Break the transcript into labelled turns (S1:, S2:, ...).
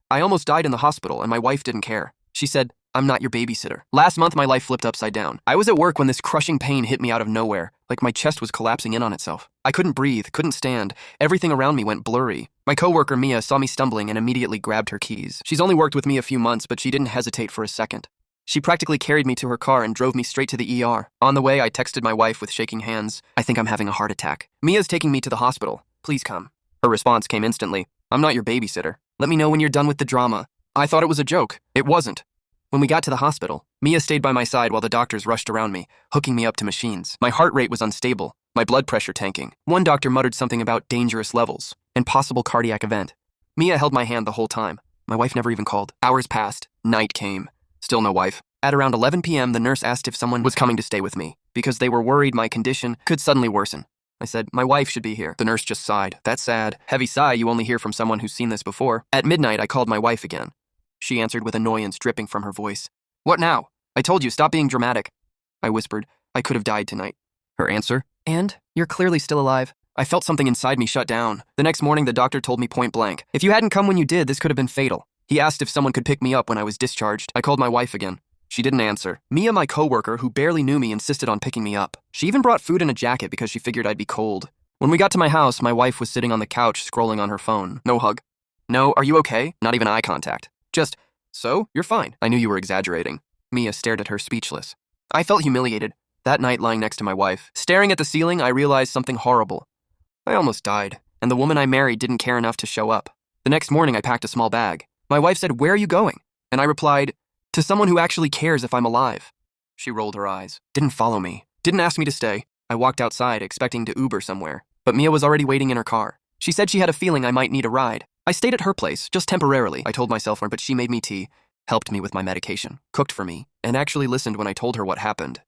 S1: I almost died in the hospital and my wife didn't care. She said, I'm not your babysitter. Last month, my life flipped upside down. I was at work when this crushing pain hit me out of nowhere, like my chest was collapsing in on itself. I couldn't breathe, couldn't stand. Everything around me went blurry. My coworker, Mia, saw me stumbling and immediately grabbed her keys. She's only worked with me a few months, but she didn't hesitate for a second. She practically carried me to her car and drove me straight to the ER. On the way, I texted my wife with shaking hands. I think I'm having a heart attack. Mia's taking me to the hospital. Please come. Her response came instantly. I'm not your babysitter. Let me know when you're done with the drama. I thought it was a joke. It wasn't. When we got to the hospital, Mia stayed by my side while the doctors rushed around me, hooking me up to machines. My heart rate was unstable, my blood pressure tanking. One doctor muttered something about dangerous levels and possible cardiac event. Mia held my hand the whole time. My wife never even called. Hours passed. Night came. Still no wife. At around 11 p.m., the nurse asked if someone was coming to stay with me because they were worried my condition could suddenly worsen. I said, my wife should be here. The nurse just sighed. That's sad. Heavy sigh you only hear from someone who's seen this before. At midnight, I called my wife again. She answered with annoyance dripping from her voice. What now? I told you, stop being dramatic. I whispered, I could have died tonight. Her answer? And? You're clearly still alive. I felt something inside me shut down. The next morning, the doctor told me point blank, if you hadn't come when you did, this could have been fatal. He asked if someone could pick me up when I was discharged. I called my wife again. She didn't answer. Mia, my coworker, who barely knew me, insisted on picking me up. She even brought food and a jacket because she figured I'd be cold. When we got to my house, my wife was sitting on the couch scrolling on her phone. No hug. No, are you okay? Not even eye contact. Just, so? You're fine. I knew you were exaggerating. Mia stared at her speechless. I felt humiliated. That night, lying next to my wife, staring at the ceiling, I realized something horrible. I almost died, and the woman I married didn't care enough to show up. The next morning, I packed a small bag. My wife said, where are you going? And I replied, to someone who actually cares if I'm alive. She rolled her eyes. Didn't follow me. Didn't ask me to stay. I walked outside, expecting to Uber somewhere. But Mia was already waiting in her car. She said she had a feeling I might need a ride. I stayed at her place, just temporarily, I told myself, but she made me tea, helped me with my medication, cooked for me, and actually listened when I told her what happened.